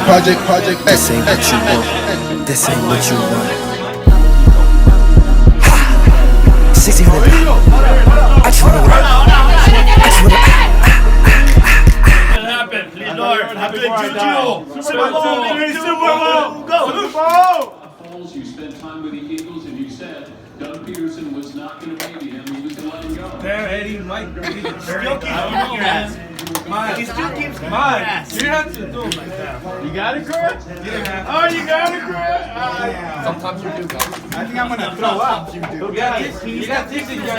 project. This ain't what you want. This ain't what you want. 1600. I just wanna work. I just wanna. Happen, Lord. Happy Juju. Super Bowl. Go. You spent time with the Eagles and you said Doug Peterson was not going to baby him. He was going to let him go. Damn, Eddie, Mike. He still keeps kicking your ass. He still keeps kicking your ass. You have to do him like that. You got it, Chris? Oh, you got it, Chris? Sometimes you do, guys. I think I'm gonna throw up. You got this. You got this in your